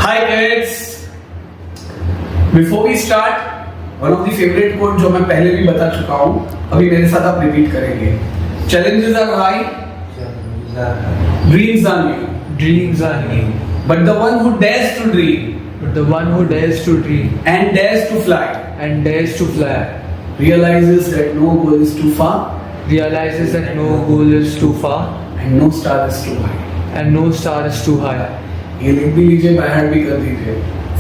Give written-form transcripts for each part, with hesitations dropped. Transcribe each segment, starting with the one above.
Hi kids. Before we start, one of the favorite quote जो मैं पहले भी बता चुका हूँ, अभी मेरे साथ आप रिपीट करेंगे. Challenges are high, dreams are new. Dreams are new, But the one who dares to dream but the one who dares to dream and dares to fly and dares to fly realizes that no goal is too far realizes that no goal is too far and no star is too high. and no star is too high. ये लिख भी लीजिए, by heart भी कर दीजिए.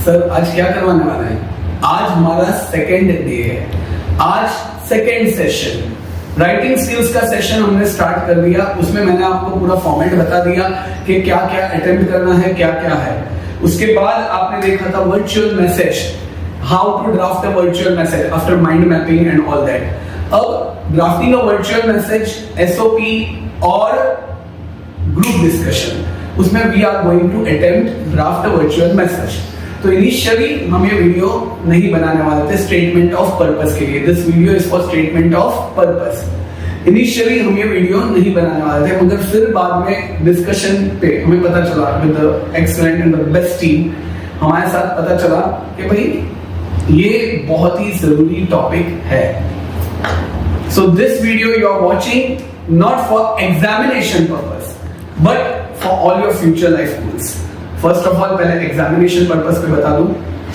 Sir आज क्या करवाने वाला है? आज हमारा सेकेंड डे है. आज सेकेंड सेशन राइटिंग स्किल्स का सेशन हमने स्टार्ट कर दिया. उसमें मैंने आपको पूरा फॉर्मेट बता दिया कि क्या क्या अटेम्प्ट करना है, क्या क्या है. उसके बाद आपने देखा था virtual message, how to draft a virtual message after mind mapping and all that. अब drafting a virtual message, SOP और ग्रुप डिस्कशन, उसमें we are going to attempt draft a virtual message. तो इनिशियली हम ये video नहीं बनाने वाले थे स्टेटमेंट ऑफ पर्पस के लिए. This video is for statement of purpose. Initially हम ये वीडियो नहीं बनाने वाले थे, मगर फिर बाद में डिस्कशन पे हमें पता चला with the excellent and the best team, हमारे साथ पता चला कि भाई ये बहुत ही जरूरी टॉपिक है. So this video you are watching not for examination purpose but for all your future life goals. First of all पहले एग्जामिनेशन पर्पस पे बता दूं,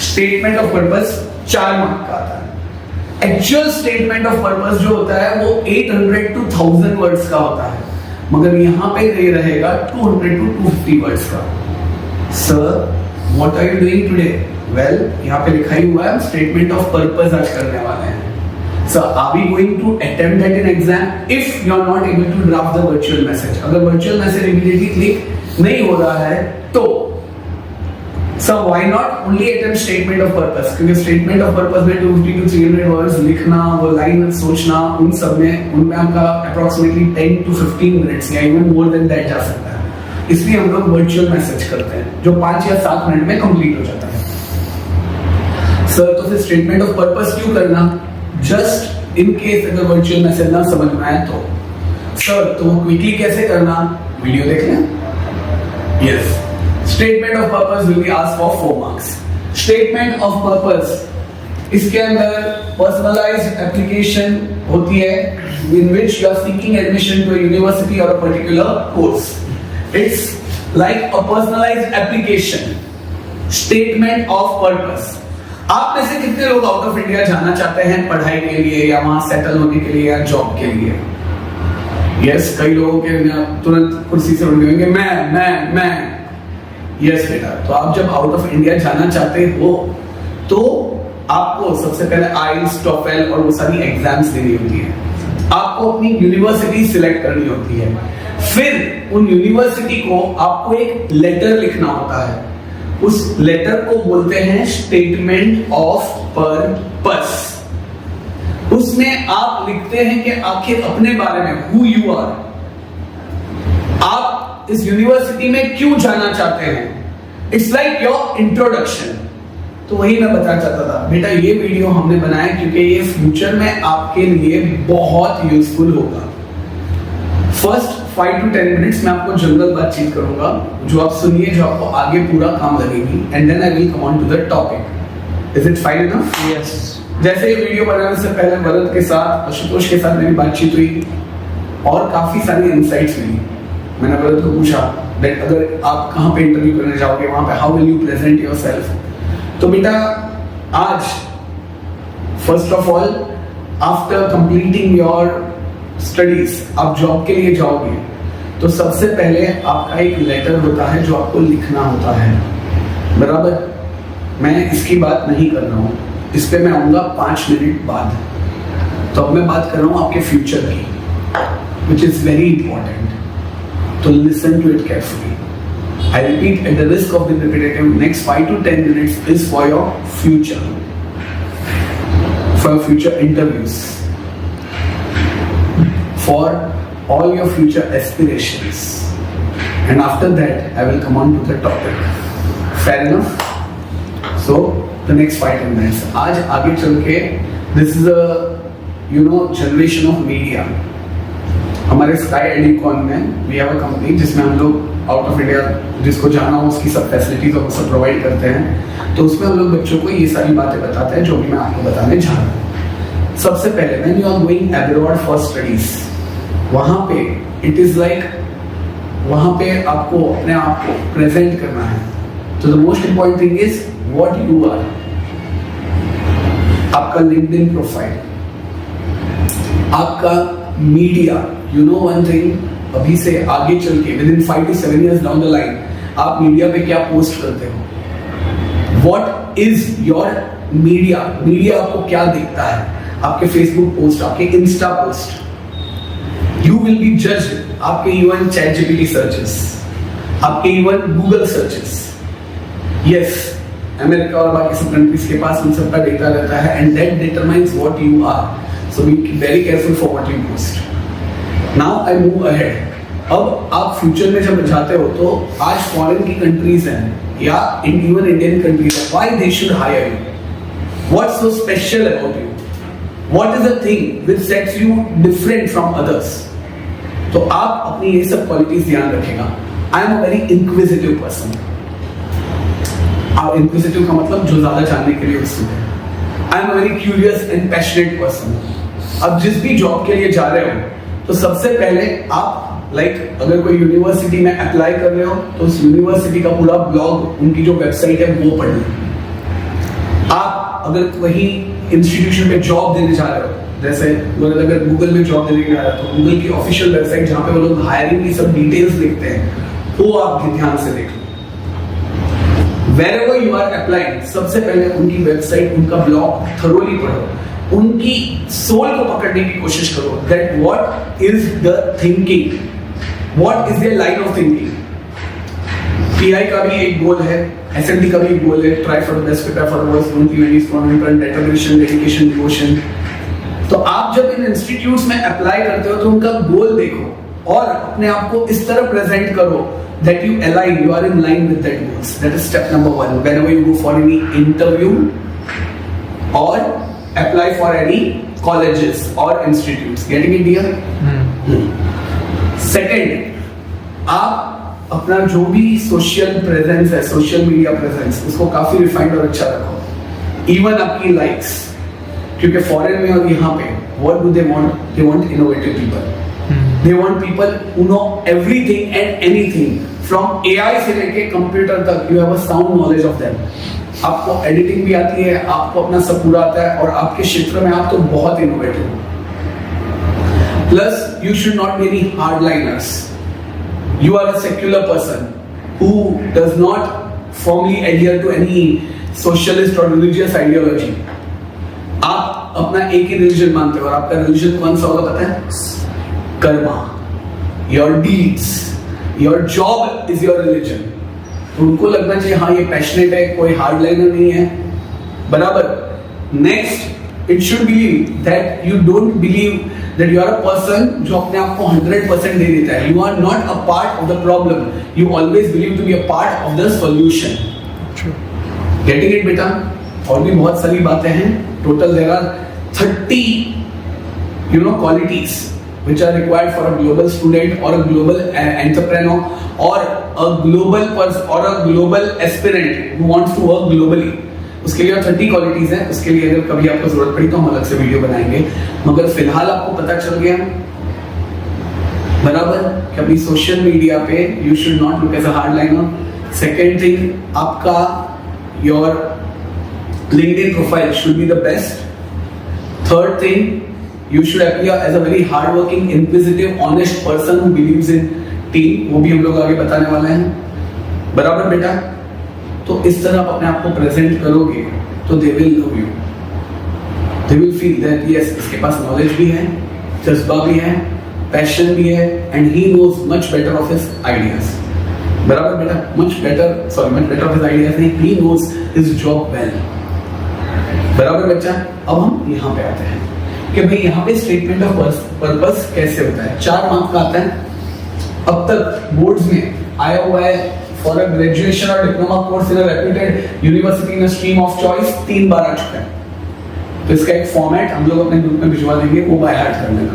स्टेटमेंट ऑफ पर्पस 4 मार्क का आता है. एक्चुअल स्टेटमेंट ऑफ पर्पस जो होता है वो 800 to 1000 वर्ड्स का होता है, मगर यहां पे ये रहेगा 200 to 250 वर्ड्स का. Sir what are you doing today? Well, यहां पे लिखा ही हुआ है स्टेटमेंट ऑफ पर्पस आज करने वाले हैं. Sir are we going to attempt that in exam if you are not able to draft the virtual message? अगर वर्चुअल मैसेज इमीडिएटली क्लिक नहीं हो रहा है तो So why not only attempt statement of purpose? क्योंकि statement of purpose में 250 to 300 words लिखना, वो लाइन सोचना, उन सब में उनमें आपका approximately 10 to 15 minutes या even more than that जा सकता है. इसलिए हम लोग virtual message करते हैं जो 5 या 7 मिनट में complete हो जाता है. सर तो फिर statement of purpose क्यों करना? Just in case अगर virtual message ना समझ में आए तो. सर तो वो quickly कैसे करना? वीडियो देख लें. Yes. Statement of purpose will be asked for 4 marks. Statement of purpose इसके अंदर personalized application होती है in which you are seeking admission to a university or a particular course. It's like a personalized application. Statement of purpose. आप में से कितने लोग out of India जाना चाहते हैं पढ़ाई के लिए या वहां सेटल होने के लिए या जॉब के लिए? यस, कई लोगों के तुरंत कुर्सी से उठ गए, मैं यस बेटा. तो आप जब आउट ऑफ इंडिया जाना चाहते हो तो आपको सबसे पहले आइल्स, टोफेल और वो सारी एग्जाम्स देनी होती है. आपको अपनी यूनिवर्सिटी सिलेक्ट करनी होती है. फिर उन यूनिवर्सिटी को आपको एक लेटर लिखना होता है. उस लेटर को बोलते हैं स्टेटमेंट ऑफ पर्पस. उसमें आप लिखते हैं कि आखिर अपने बारे में, हु यू आर, आप इस यूनिवर्सिटी में क्यों जाना चाहते हैं. It's like your introduction. तो वही मैं बताना चाहता था बेटा, ये वीडियो हमने बनाया क्योंकि ये फ्यूचर में आपके लिए बहुत यूजफुल होगा. फर्स्ट 5 to 10 मिनट्स में आपको जनरल बातचीत करूंगा जो आप सुनिए, जो आपको आगे पूरा काम लगेगी, and then I will come on to the topic. Is it fine enough? Yes. जैसे ये वीडियो बनाने से पहले भरत के साथ, आशुतोष के साथ मेरी बातचीत हुई और काफी सारी इंसाइट्स मिली. मैंने भरत को पूछा दैट अगर आप कहाँ पे इंटरव्यू करने जाओगे वहां पे how will you present yourself. तो बेटा आज first of all after completing your studies आप जॉब के लिए जाओगे तो सबसे पहले आपका एक लेटर होता है जो आपको लिखना होता है. बराबर. मैं इसकी बात नहीं कर रहा हूँ, इस पे मैं आऊंगा 5 मिनट बाद. तो अब मैं बात कर रहा हूँ आपके फ्यूचर की, which is very important. So listen to it carefully. I repeat, at the risk of being repetitive, next 5 to 10 minutes is for your future, for your future interviews, for all your future aspirations, and after that I will come on to the topic. Fair enough? So the next 5-10 minutes. आज आगे चल के this is a generation of media. हमारे sky एडिकॉन में we have a company जिसमें हम लोग out of India जिसको जाना हो उसकी सब फैसिलिटीज और सब प्रोवाइड करते हैं। तो उसमें हम लोग बच्चों को ये सारी बातें बताते हैं जो भी मैं आपको बताने जा रहा हूँ। सबसे पहले when you are going abroad for studies, वहां पे इट इज लाइक वहां पे आपको अपने आप को प्रेजेंट करना है। तो the most important thing is what you are, आपका लिंक्डइन प्रोफाइल, आपका media. You know one thing, अभी से आगे चल के within 5 to 7 years down the line आप मीडिया पे क्या पोस्ट करते हो, what is your media, media आपको क्या दिखता है, आपके फेसबुक पोस्ट, आपके Insta post. You will be judged आपके इवन चैट जीपीटी सर्चेस, आपके even Google searches. Yes, America और बाकी सब कंट्रीज के पास उन सबका डेटा रहता है and that determines what you are. So be very careful for what you post. Now I move ahead. अब आप फ्यूचर में जब जाते हो तो आज फॉरेन की कंट्रीज हैं या इवन इंडियन कंट्रीज हैं, why they should hire you, what's so special about you, what is the thing which sets you different from others. तो आप अपनी ये सब क्वालिटीज ध्यान रखेगा। I am a very inquisitive person. Inquisitive का मतलब जो ज्यादा जानने के लिए उत्सुक है। I am a very curious and passionate person. अब जिस भी जॉब के लिए जा रहे हो तो सबसे पहले आप अगर कोई यूनिवर्सिटी में अप्लाई कर रहे हो तो उस यूनिवर्सिटी का पूरा ब्लॉग, उनकी जो वेबसाइट है वो पढ़ लो। आप अगर वही इंस्टीट्यूशन में जॉब देने जा रहे हो, जैसे अगर गूगल में जॉब देने जा रहे हो तो गूगल की ऑफिशियल वेबसाइट जहां पे वो लोग हायरिंग की सब डिटेल्स लिखते हैं वो आप ध्यान से देख लो। Wherever you are applying, सबसे पहले उनकी वेबसाइट, उनका ब्लॉग थरोली पढ़ो, उनकी सोल को पकड़ने की कोशिश करो। That what is the thinking, what is their line of thinking। PI का भी एक गोल है, SMT का भी एक गोल है, try for the best, prepare for the worst, don't leave any stone unturned, determination, dedication, devotion। तो आप जब इन इंस्टीट्यूट्स में अप्लाई करते हो तो उनका गोल देखो और अपने आप को इस तरह प्रेजेंट करो that you align, you are in line with that goals. That is step number 1 whenever you go for any interview or apply for any colleges or institutes. Getting it dear? Second, आप अपना जो भी social presence है, social media presence, उसको काफी refined और अच्छा रखो। इवन आपकी लाइक्स, क्योंकि फॉरेन में और यहाँ पे what do they want? They want innovative people. They want people who know everything and anything. From AI से लेके कंप्यूटर तक, you have a sound knowledge of them. आपको एडिटिंग भी आती है, आपको अपना सब पूरा आता है और आपके क्षेत्र में आप तो बहुत इनोवेटिव हो। Plus you should not be any hardliners. You are a secular person who does not firmly adhere to any socialist or religious ideology. आप अपना एक ही रिलीजन मानते हो और आपका रिलीजन कौन सा होगा पता है? Karma, your deeds, your job is your religion। तो उनको लगना चाहिए हाँ ये पैशनेट है, कोई हार्डलाइनर नहीं है, बराबर। Next, it should be that you don't believe that you are a person जो अपने आप को 100% दे देता है। You are not a part of the problem, you always believe to be a part of the solution. Getting it बेटा? और भी बहुत सारी बातें हैं। Total there are 30 qualities which are required for a global student or a global entrepreneur or a global person or a global aspirant who wants to work globally। उसके लिए 30 qualities हैं। उसके लिए अगर कभी आपको जरूरत पड़ी तो हम अलग से वीडियो बनाएंगे, मगर फिलहाल आपको पता चल गया बराबर कि अपनी सोशल मीडिया पे you should not look as a hardliner. Second thing, आपका your LinkedIn profile should be the best। Third thing, you should appear as a very hardworking, inquisitive, honest person who believes in team। वो भी हम लोग आगे बताने वाले हैं, बराबर बेटा? तो इस तरह आप अपने आप को प्रेजेंट करोगे तो they will love you, they will feel that yes, इसके पास नॉलेज भी है, जज्बा भी है, पैशन भी है, and he knows much better of his ideas। बराबर बेटा? much better of his ideas नहीं, he knows his job well। बराबर बच्चा? अब हम यहाँ पे आते हैं कि भाई यहाँ पे स्टेटमेंट ऑफ पर्पस कैसे होता है। 4 मार्क का आता है। अब तक बोर्ड्स में आया हुआ है फॉर अ ग्रेजुएशन और diploma course in a reputed university in a stream of choice 3 बार आ चुका है। तो इसका एक फॉर्मेट हम लोग अपने ग्रुप में भिजवा देंगे, वो बाय हार्ट कर लेना।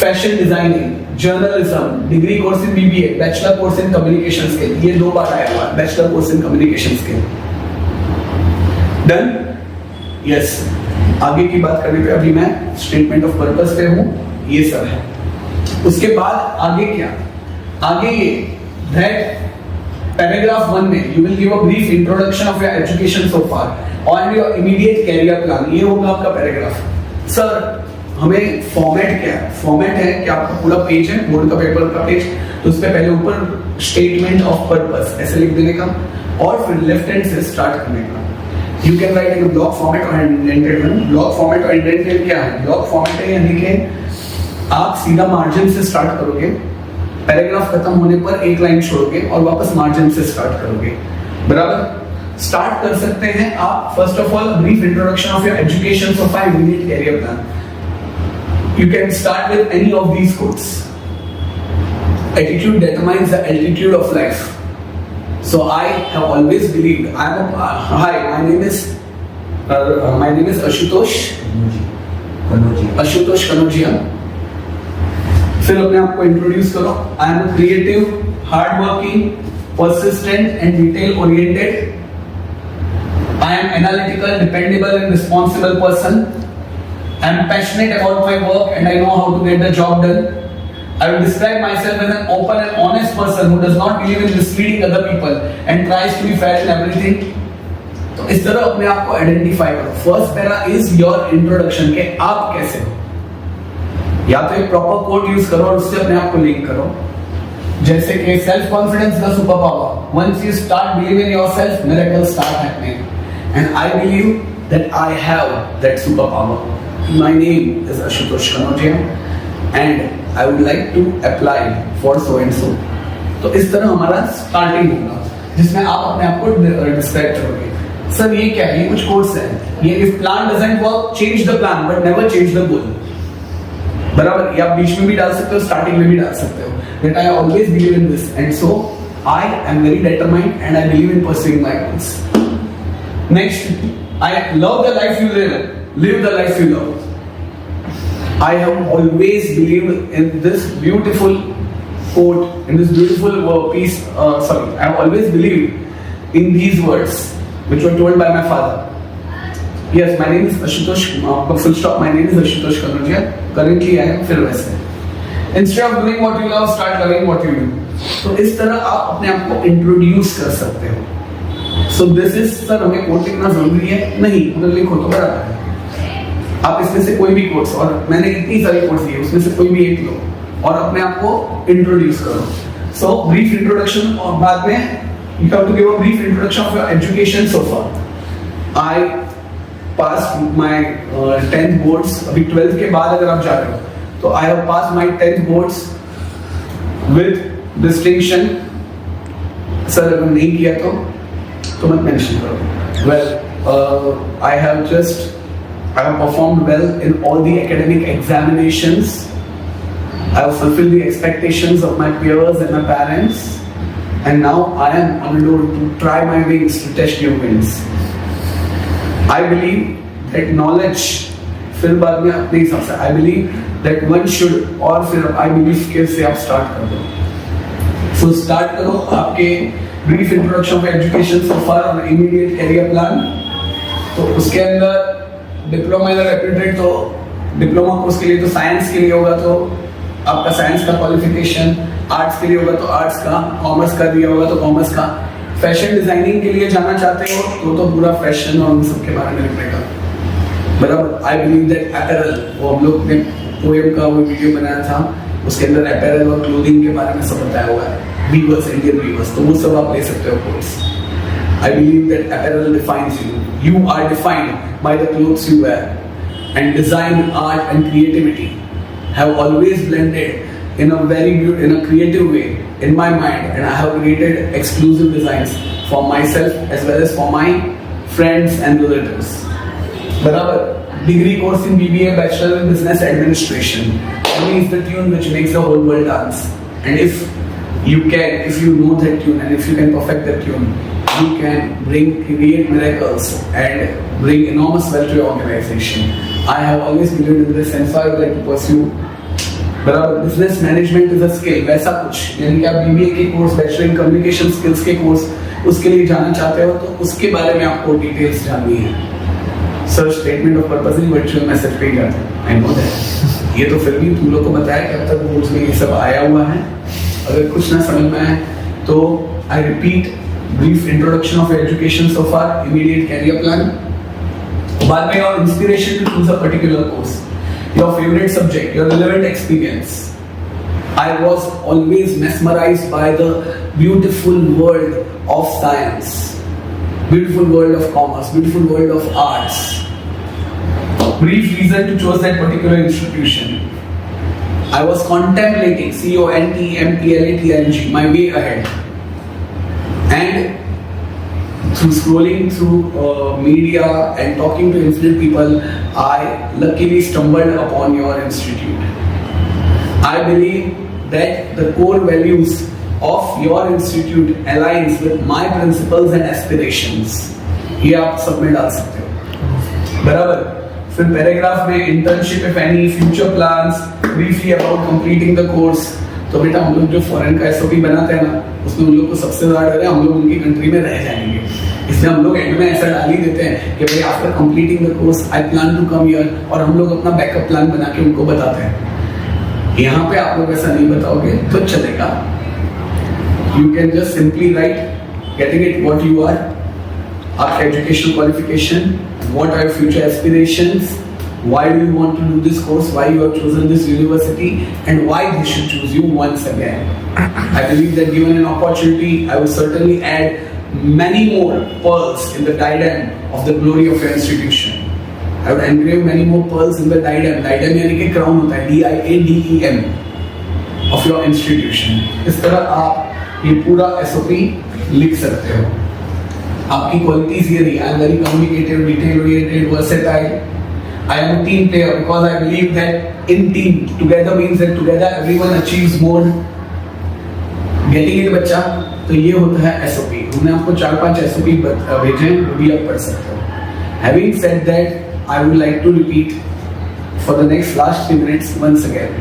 Fashion designing journalism, degree course in BBA, bachelor course in communication skill, ये 2 बार आया हुआ है, bachelor course in communication skill. Done? Yes. आगे की बात करने पे अभी मैं स्टेटमेंट ऑफ पर्पस पे हूं, ये सब है। उसके बाद आगे क्या? आगे ये दैट पैराग्राफ 1 में you will give a brief introduction of your education so far on your immediate career plan, ये होगा आपका पैराग्राफ। सर हमें फॉर्मेट क्या है? फॉर्मेट है कि आपका पूरा पेज है, बोर्ड का पेपर का पेज, तो उस पे पहले ऊपर स्टेटमेंट ऑफ पर्पस ऐसे लिख देने का और फिर लेफ्ट हैंड से स्टार्ट करने का। You can write in block format और इंडेंटेड वन। ब्लॉक फॉर्मेट और इंडेंटेड क्या है? ब्लॉक फॉर्मेट है यानी कि आप सीधा मार्जिन से स्टार्ट करोगे, पैराग्राफ खत्म होने पर एक लाइन छोड़ोगे और वापस मार्जिन से स्टार्ट करोगे, बराबर? स्टार्ट कर सकते हैं आप first of all brief introduction of your education so far immediate career plan. You can start with any of these quotes. Attitude determines the altitude of life. So I have always believed. Hi, my name is Ashutosh Kanogia. फिर अपने आप को introduce करो। I am a creative, hardworking, persistent and detail oriented. I am analytical, dependable and responsible person. I am passionate about my work and I know how to get the job done. I will describe myself as an open and honest person who does not believe in misleading other people and tries to be fair in everything. तो इस तरह अपने आप को identify करो। First para is your introduction के आप कैसे हो, या तो एक प्रॉपर कोड यूज करो और उससे अपने आप को लिंक करो, जैसे कि self confidence the super power, once you start believe in yourself miracles start happening and I believe that I have that super power. My name is Ashutosh Kanodia and I would like to apply for so and so. तो इस तरह हमारा starting होगा जिसमें आप अपने आप को डिस्क्राइब करोगे। सर ये क्या है? ये कुछ कोर्स है, ये if plan doesn't work change the plan but never change the goal, बराबर? ये आप बीच में भी डाल सकते हो, स्टार्टिंग में भी डाल सकते हो। That I always believe in this and so I am very determined and I believe in pursuing my goals. Next, I love the life you live. Live the life you love. I have always believed in this beautiful quote, in this beautiful piece. I have always believed in these words, which were told by my father. Yes, my name is Ashutosh. Full stop. My name is Ashutosh Kanodia. Currently, I am फिर वैसे. Instead of doing what you love, start loving what you do. तो इस तरह आप अपने आप को introduce कर सकते हो। So this is, सर हमें कोट लिखना जरूरी है? नहीं, अगर लिखो तो बराबर है। आप इसमें से कोई भी कोर्स, और मैंने इतनी सारी कोर्स दिए, उसमें से कोई भी एक लो और अपने आप को इंट्रोड्यूस करो। सो ब्रीफ इंट्रोडक्शन और बाद में you have to give a brief introduction of your education so far. I passed my 10th boards. अभी 12th के बाद अगर आप जा रहे हो तो I have passed my 10th boards with distinction. Sir अगर नहीं किया तो मत मेंशन करो। Well I have performed well in all the academic examinations. I have fulfilled the expectations of my peers and my parents, and now I am on the road to try my wings to test new winds. I believe that knowledge, फिर बाद में अपने हिसाब से, I believe that one should, और फिर I believe skills से आप start कर दो। So start करो आपके brief introduction of education so far on immediate career plan। तो उसके अंदर डिप्लोमा या रेप्यूटेड, तो डिप्लोमा कोर्स के लिए तो साइंस के लिए होगा तो आपका साइंस का क्वालिफिकेशन, आर्ट्स के लिए होगा तो आर्ट्स का, कॉमर्स का दिया होगा तो कॉमर्स का। फैशन डिजाइनिंग के लिए जाना चाहते हो तो पूरा फैशन और उन सब के बारे में लिखने बराबर। आई बिलीव दैट अपैरल, वो हम लोग ने पोएम का वो वीडियो बनाया था, उसके अंदर अपैरल और क्लोथिंग के बारे में सब बताया हुआ है, वीवर्स, इंडियन वीवर्स, तो वो सब आप ले सकते हो course. I believe that apparel defines you. You are defined by the clothes you wear. And design, art and creativity have always blended in a creative way in my mind, and I have created exclusive designs for myself as well as for my friends and relatives. Barabar, degree course in BBA, Bachelor in Business Administration. Money is the tune which makes the whole world dance. And if you know that tune and if you can perfect that tune, you can create miracles and bring enormous wealth to your organization. I have always believed in this, and so I would like to pursue बराबर, business management is a skill, वैसा कुछ, यानी कि आप BBA के course, bachelor in communication skills के course उसके लिए जाना चाहते हो तो उसके बारे में आपको डिटेल्स जाननी है। Sir statement of purpose he virtual message पे ही जाते हैं, आई नो दैट। ये तो फिर भी तुम लोग को बताया कि अब तक बोर्ड्स में ये सब आया हुआ है। अगर कुछ ना समझ में आए तो I repeat, brief introduction of education so far, immediate career plan, बाद में your inspiration to choose a particular course, your favourite subject, your relevant experience. I was always mesmerized by the beautiful world of science, beautiful world of commerce, beautiful world of arts. Brief reason to choose that particular institution. I was contemplating CONTEMPLATING my way ahead, and through scrolling through media and talking to infinite people, I luckily stumbled upon your institute. I believe that the core values of your institute aligns with my principles and aspirations. ये आप सब में डाल सकते हो, बराबर। फिर paragraph में internship if any, future plans, briefly about completing the course. तो बेटा हम लोग जो फॉरेन का एसओपी बनाते हैं ना, उसमें उन लोग को सबसे ज्यादा डर है हम लोग उनकी कंट्री में रह जाएंगे, इसलिए हम लोग एंड में ऐसा डाल ही देते हैं कि भाई after completing the course I plan to come here, और हम लोग अपना बैकअप प्लान बना के उनको बताते हैं। यहाँ पे आप लोग ऐसा नहीं बताओगे तो चलेगा। You can just simply write getting it what you are, आपका educational qualification, what are your future aspirations, why do you want to do this course, why you have chosen this university and why they should choose you once again. I believe that given an opportunity I will certainly add many more pearls in the diadem of the glory of your institution. I would engrave many more pearls in the diadem. Diadem यानी कि crown होता है, DIADEM of your institution. इस तरह आप ये पूरा SOP लिख सकते हो। आपकी qualities ये रही, I am very communicative, detail-oriented, versatile. I am a team player because I believe that in team, together means that together everyone achieves more. Getting it बच्चा, तो ये होता है SOP। हमने आपको 4-5 SOP भेजे हैं, वो भी आप पढ़ सकते हो। Having said that, I would like to repeat for the last 3 minutes once again.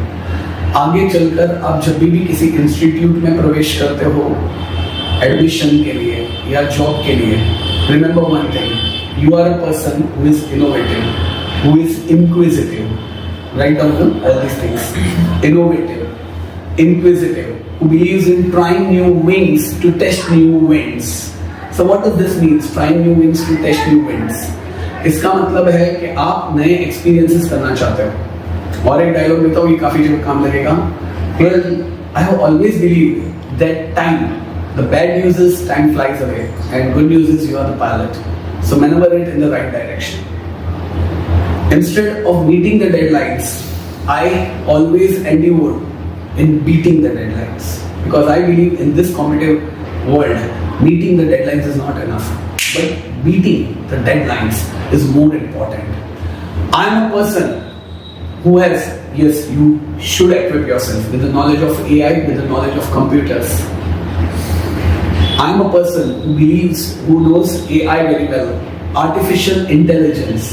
आगे चलकर आप जब भी किसी इंस्टीट्यूट में प्रवेश करते हो एडमिशन के लिए या जॉब के लिए, remember one thing, you are a person who is innovative, who is inquisitive. Write down all these things. Innovative, inquisitive, who believes in trying new wings to test new winds. So what does this mean? Trying new wings to test new winds. इसका मतलब है कि आप नए experiences करना चाहते हो। और एक डायलॉग देता हूँ, ये काफी जगह काम लगेगा। Well, I have always believed that time, the bad news is time flies away, and good news is you are the pilot. So maneuver it in the right direction. Instead of meeting the deadlines, I always endeavor in beating the deadlines, because I believe in this competitive world, meeting the deadlines is not enough, but beating the deadlines is more important. I am a person who has, yes, you should equip yourself with the knowledge of AI, with the knowledge of computers. I am a person who believes, who knows AI very well, artificial intelligence.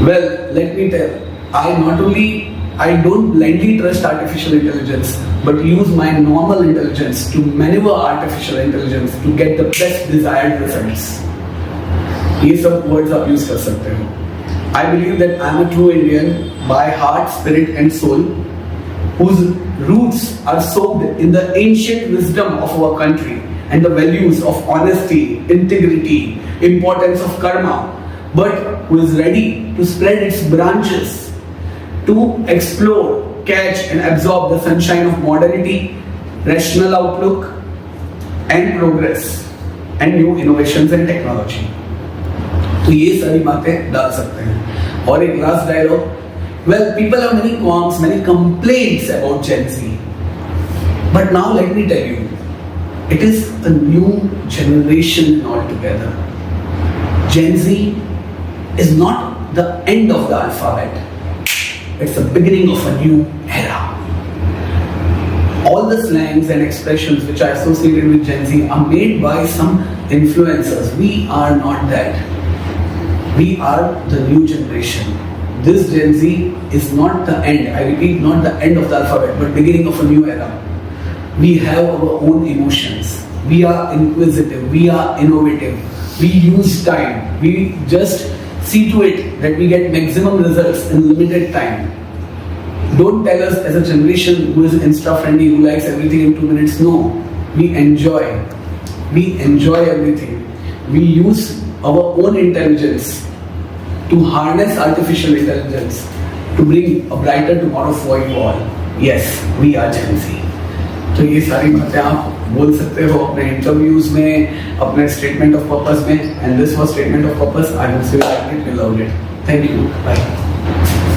Well, let me tell, I don't blindly trust artificial intelligence, but use my normal intelligence to maneuver artificial intelligence to get the best desired results. ये सब words आप use कर सकते हो। I believe that I am a true Indian by heart, spirit and soul, whose roots are soaked in the ancient wisdom of our country and the values of honesty, integrity, importance of karma, but who is ready to spread its branches to explore, catch and absorb the sunshine of modernity, rational outlook and progress and new innovations and technology. तो ये सारी बातें डाल सकते हैं। और एक last dialogue, well, people have many qualms, many complaints about Gen Z, but now let me tell you, it is a new generation altogether. Gen Z is not the end of the alphabet, it's the beginning of a new era. All the slangs and expressions which are associated with Gen Z are made by some influencers. We are not that. We are the new generation. this Gen Z is not the end. I repeat, not the end of the alphabet, but beginning of a new era. We have our own emotions. We are inquisitive. We are innovative. We use time. We just see to it that we get maximum results in limited time. Don't tell us as a generation who is Insta friendly, who likes everything in 2 minutes. No, we enjoy. We enjoy everything. We use our own intelligence to harness artificial intelligence to bring a brighter tomorrow for you all. Yes, we are Gen Z. तो ये सारी बातें आप बोल सकते हो अपने interviews में, अपने स्टेटमेंट ऑफ पर्पस में, and this was statement of purpose. I will say it, we loved it. Thank you. Bye.